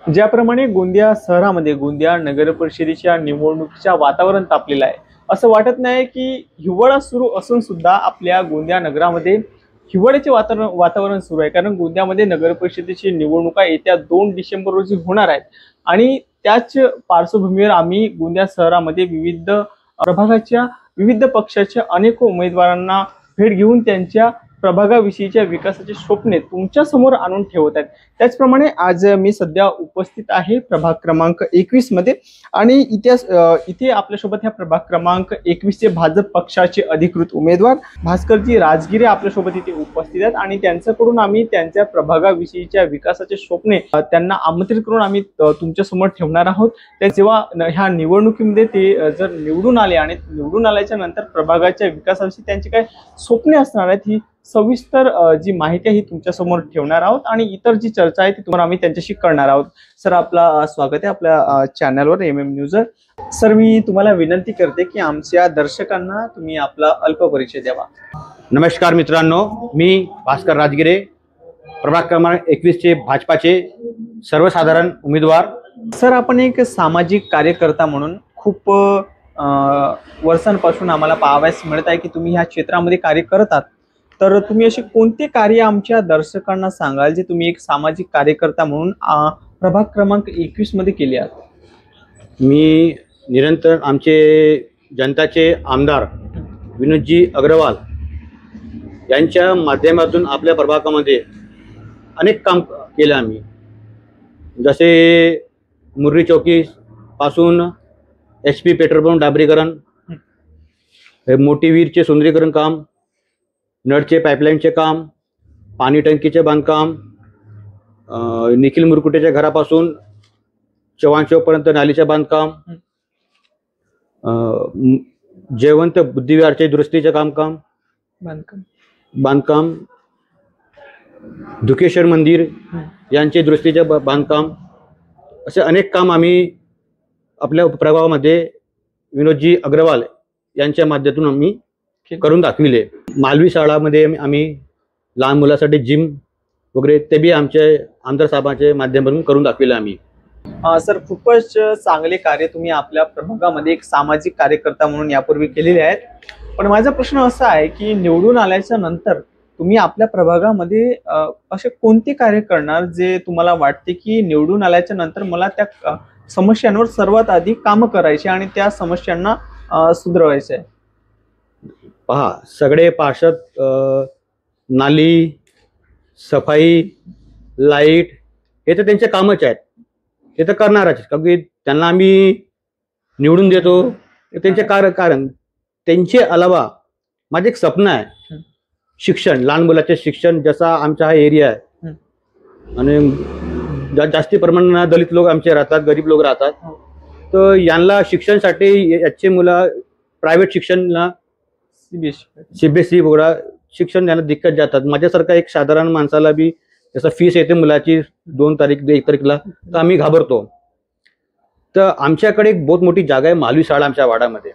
ज्याप्रमाणे गोंदिया शहरामध्ये गोंदिया नगर परिषदेच्या निवडणुकीच्या वातावरण तापलेलं आहे, असं वाटत नाही की हिवाळा सुरू असून सुद्धा आपल्या गोंदिया नगरामध्ये हिवाळ्याचे वातावरण सुरू आहे. कारण गोंदियामध्ये नगर परिषदेची निवडणुका येत्या 2 डिसेंबर रोजी होणार आहेत आणि त्याच पार्श्वभूमीवर आम्ही गोंदिया शहरामध्ये विविध प्रभागाच्या विविध पक्षाच्या अनेक उमेदवारांना भेट घेऊन त्यांच्या प्रभागाविषयीच्या विकासाचे स्वप्ने तुमच्या समोर आणून ठेवत आहेत. त्याचप्रमाणे आज मी सध्या उपस्थित आहे प्रभाग क्रमांक 21 मध्ये आणि इथे आपल्यासोबत ह्या प्रभाग क्रमांक 21 चे भाजप पक्षाचे अधिकृत उमेदवार भास्करजी राजगिरे आपल्यासोबत इथे उपस्थित आहेत आणि त्यांच्याकडून आम्ही त्यांच्या प्रभागाविषयीच्या विकासाचे स्वप्ने त्यांना आमंत्रित करून आम्ही तुमच्या समोर ठेवणार आहोत. त्या जेव्हा ह्या निवडणुकीमध्ये ते जर निवडून आले आणि निवडून आल्याच्या नंतर प्रभागाच्या विकासाविषयी त्यांची काय स्वप्ने असणार आहेत ही सविस्तर जी माहिती आहे ही तुमच्या समोर ठेवणार आहोत आणि इतर जी चर्चा आहे ती तुम्हाला आम्ही त्यांच्याशी करणार आहोत. सर, आपला स्वागत आहे आपल्या चॅनलवर MM न्यूजवर. सर, मी तुम्हाला विनंती करते की आमच्या दर्शकांना तुम्ही आपला अल्प परिचय द्यावा. नमस्कार मित्रांनो, मी भास्कर राजगिरे, प्रभाग क्रमांक 21 चे भाजपाचे सर्वसाधारण उमेदवार. सर, आपण एक सामाजिक कार्यकर्ता म्हणून खूप वर्षांपासून आम्हाला पाहावयास मिळत आहे की तुम्ही ह्या क्षेत्रामध्ये कार्य करतात. तर तुम्ही असे कोणते कार्य आमच्या दर्शकांना सांगाल जे तुम्ही एक सामाजिक कार्यकर्ता म्हणून प्रभाग क्रमांक 21 मध्ये केले आहात? मी निरंतर आमचे जनताचे आमदार विनोदजी अग्रवाल यांच्या माध्यमातून आपल्या प्रभागामध्ये अनेक काम केले आम्ही. जसे मुर्री चौकी पासून HP पेट्रोल पंप डांबरीकरण, मोठी विहीरचे सुंदरीकरण काम, नळचे पाईपलाईनचे काम, पाणी टंकीचे बांधकाम, निखिल मुरकुटेच्या घरापासून चव्हाण चौकपर्यंत नालीचे बांधकाम, जयवंत बुद्धिविहारचे दुरुस्तीचे बांधकाम, धुकेश्वर मंदिर यांचे दुरुस्तीचे बांधकाम, असे अनेक काम आम्ही आपल्या प्रभागामध्ये विनोदजी अग्रवाल यांच्या माध्यमातून आम्ही करून दाखविले. मालवी शाळामध्ये आम्ही लहान मुलासाठी जिम वगैरे ते बी आमच्या आमदार साहेबांच्या माध्यमातून करून दाखविले आम्ही. सर, खूपच चांगले कार्य तुम्ही आपल्या प्रभागामध्ये एक सामाजिक कार्यकर्ता म्हणून यापूर्वी केलेले आहेत. पण माझा प्रश्न असा आहे की निवडून आल्याच्या नंतर तुम्ही आपल्या प्रभागामध्ये असे कोणते कार्य करणार जे तुम्हाला वाटते की निवडून आल्याच्या नंतर मला त्या समस्यांवर सर्वात आधी काम करायचे आणि त्या समस्यांना सुधारायचे आहे? पहा, सगळे पार्षद नाली, सफाई, लाईट हे तर त्यांचे कामच आहेत, ते तर करणारच. कारण त्यांना आम्ही निवडून देतो त्यांचे कारण त्यांचे अलावा माझे एक स्वप्न आहे शिक्षण, लहान मुलाचे शिक्षण. जसा आमचा हा एरिया आहे आणि जास्ती प्रमाणात दलित लोक आमचे राहतात, गरीब लोक राहतात, तर यांना शिक्षणासाठी याचे मुलं प्रायव्हेट शिक्षणला CBSE वगैरे शिक्षण द्यायला दिक्कत जातात. माझ्यासारखा एक साधारण माणसाला बी जसं फीस येते मुलाची 2 तारीख 1 तारीखला, तर आम्ही घाबरतो. तर आमच्याकडे एक बहुत मोठी जागा आहे मालवी शाळा आमच्या वाड्यामध्ये.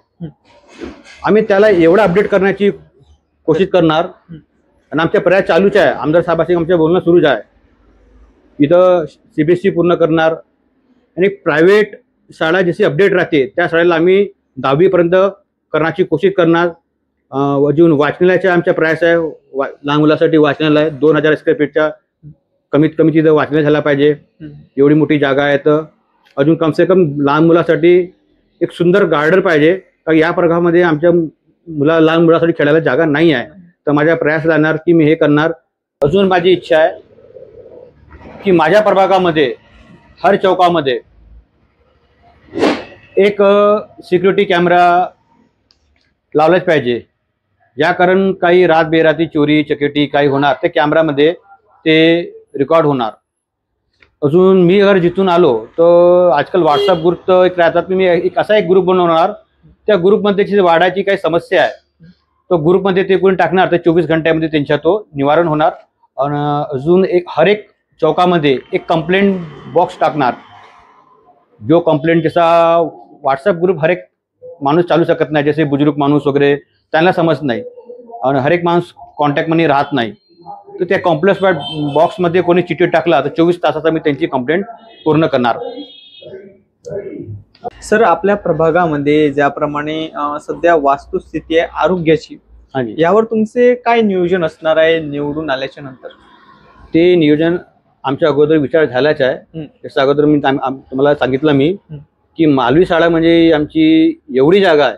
आम्ही त्याला एवढा अपडेट करण्याची कोशिश करणार आणि आमच्या प्रयास चालूच आहे. आमदार साहेबांशी आमच्या बोलणं सुरूच आहे. इथं CBSE पूर्ण करणार आणि प्रायव्हेट शाळा जशी अपडेट राहते त्या शाळेला आम्ही 10वी पर्यंत करण्याची कोशिश करणार. अजून वाचनालयाचा आमचा प्रयास आहे. लहान मुलासाठी वाचनालय 2000 स्क्वेअर फीटच्या कमीत कमी तिथं वाचनालय झाला पाहिजे, एवढी मोठी जागा आहे. तर अजून कमसे कम लहान मुलासाठी एक सुंदर गार्डन पाहिजे, कारण या प्रभागामध्ये आमच्या लहान मुलासाठी खेळायला जागा नाही आहे. तर माझा प्रयास राहणार की मी हे करणार. अजून माझी इच्छा आहे की माझ्या प्रभागामध्ये हर चौकामध्ये एक सिक्युरिटी कॅमेरा लावलाच पाहिजे. या कारण काही रात बेराती चोरी चकेटी काही होणार ते कॅमेरामध्ये ते रेकॉर्ड होणार. अजून मी अगर जिथून आलो तर आजकाल व्हॉट्सअप ग्रुप तर एक राहतात, मी असा एक ग्रुप बनवणार. त्या ग्रुपमध्ये वाडाची काही समस्या आहे तो ग्रुपमध्ये ते कोणी टाकणार, तर 24 घंट्यामध्ये त्यांच्या तो निवारण होणार. आणि अजून हर एक चौकामध्ये एक कंप्लेंट बॉक्स टाकणार. जो कंप्लेंट जसा व्हॉट्सअप ग्रुप हर एक माणूस चालू शकत नाही, जसे बुजुर्ग माणूस वगैरे त्यांना समज नाही आणि हर एक माणूस कॉन्टॅक्टमध्ये राहत नाही. तर त्या कॉम्प्लेक्स बॉक्समध्ये कोणी चिठ्ठी टाकला तर 24 तासाचा मी त्यांची कंप्लेंट पूर्ण करणार. सर, आपल्या प्रभागामध्ये ज्याप्रमाणे सध्या वास्तुस्थिती आहे आरोग्याची, हां, यावर तुमचे काय नियोजन असणार आहे निवडून आल्याच्या नंतर? ते नियोजन आमच्या अगोदर विचार झालाच आहे. जसं अगोदर मी तुम्हाला सांगितलं की मालवी शाळा म्हणजे आमची एवढी जागा आहे,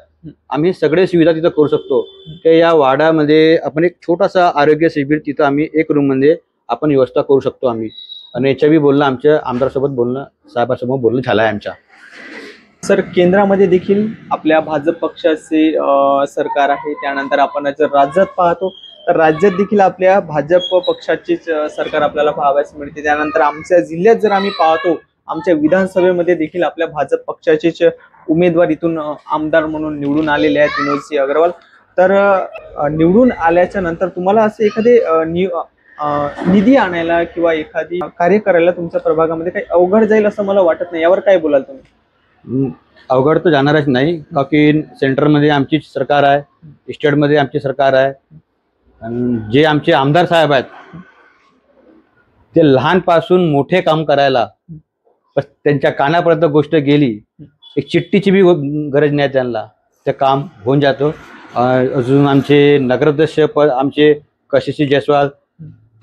आम्ही सगळे सुविधा तिथं करू शकतो. की या वाड्यामध्ये आपण एक छोटासा आरोग्य शिबिर तिथं आम्ही एक रूम मध्ये आपण व्यवस्था करू शकतो आम्ही. आणि याच्या बी बोलणं आमच्या आमदारसोबत बोलणं, साहेबांसमोर बोलणं झालं आहे आमच्या. सर, केंद्रामध्ये देखील आपल्या भाजप पक्षाचे सरकार आहे. त्यानंतर आपण जर राज्यात पाहतो तर राज्यात देखील आपल्या भाजप पक्षाचीच सरकार आपल्याला पाहावयास मिळते. त्यानंतर आमच्या जिल्ह्यात जर आम्ही पाहतो, आमच्या विधानसभेमध्ये देखील आपल्या भाजप पक्षाचेच उमेदवार इथून आमदार म्हणून निवडून आलेले आहेत, विनोदसिंह अग्रवाल. तर निवडून आल्याच्या नंतर तुम्हाला असे एखादे निधी आणायला किंवा एखादी कार्य करायला तुमच्या प्रभागामध्ये काही अवघड जाईल असं मला वाटत नाही. यावर काय बोलाल तुम्ही? अवघड तर जाणारच नाही, का की सेंटरमध्ये आमची सरकार आहे, स्टेटमध्ये आमची सरकार आहे. आणि जे आमचे आमदार साहेब आहेत ते लहानपासून मोठे काम करायला, त्यांच्या कानापर्यंत गोष्ट गेली, एक चिठ्ठीची बी गरज नाही त्यांना, ते काम होऊन जातं. अजून आमचे नगराध्यक्ष पद आमचे कशिश जयस्वाल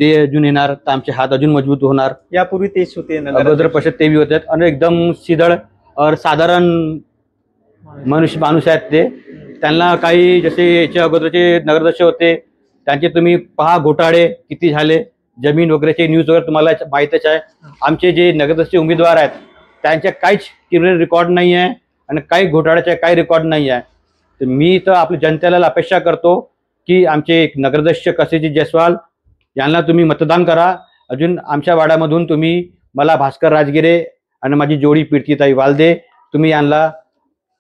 ते अजून येणार तर आमचे हात अजून मजबूत होणार. यापूर्वी तेच होते अगोदर परिषद ते बी होते आणि एकदम सिधळ और साधारण माणूस आहेत ते. त्यांना काही जसे याच्या अगोदरचे नगराध्यक्ष होते त्यांचे तुम्ही पहा घोटाळे किती झाले, जमीन वगैरेचे न्यूज वगैरे तुम्हाला माहीतच आहे. आमचे जे नगराध्यक्ष उमेदवार आहेत त्यांच्या काहीच क्रिमिनल रेकॉर्ड नाही आहे आणि काही घोटाळ्याचे काही रेकॉर्ड नाही आहे. तर मी तर आपल्या जनतेला अपेक्षा करतो की आमचे नगराध्यक्ष कशिश जयस्वाल यांना तुम्ही मतदान करा. अजून आमच्या वाड्यामधून तुम्ही मला भास्कर राजगिरे आणि माझी जोडी कीर्तिताई वालदे तुम्ही यांना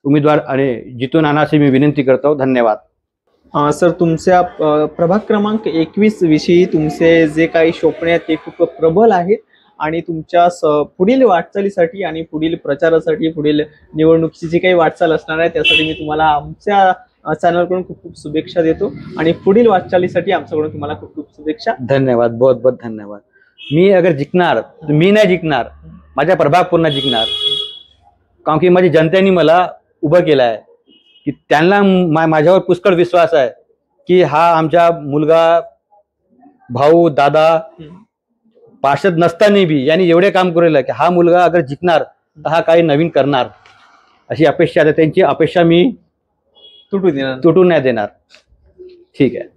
उमेदवार आणि जितून आणा अशी मी विनंती करतो. धन्यवाद. सर, तुमच्या प्रभाग क्रमांक 21 विषयी तुमचे जे काही स्वप्न आहेत ते खूप प्रबल आहेत आणि तुमच्या पुढील वाटचालीसाठी आणि पुढील प्रचारासाठी, पुढील निवडणुकीची जी काही वाटचाल असणार आहे त्यासाठी मी तुम्हाला आमच्या चॅनलकडून खूप खूप शुभेच्छा देतो आणि पुढील वाटचालीसाठी आमच्याकडून तुम्हाला खूप खूप शुभेच्छा. धन्यवाद, बहुत बहुत धन्यवाद. मी अगर जिंकणार तर मी नाही जिंकणार, माझा प्रभाग पूर्ण जिंकणार. कारण की माझी जनतेने मला उभं केलं आहे की त्यांना माझ्यावर पुष्कळ विश्वास आहे की हा आमचा मुलगा, भाऊ, दादा पार्षद नसताना बी यांनी एवढे काम केलेलं की हा मुलगा अगर जिंकणार तर हा काही नवीन करणार अशी अपेक्षा आहे. त्यांची अपेक्षा मी तुटू नाही देणार. ठीक आहे.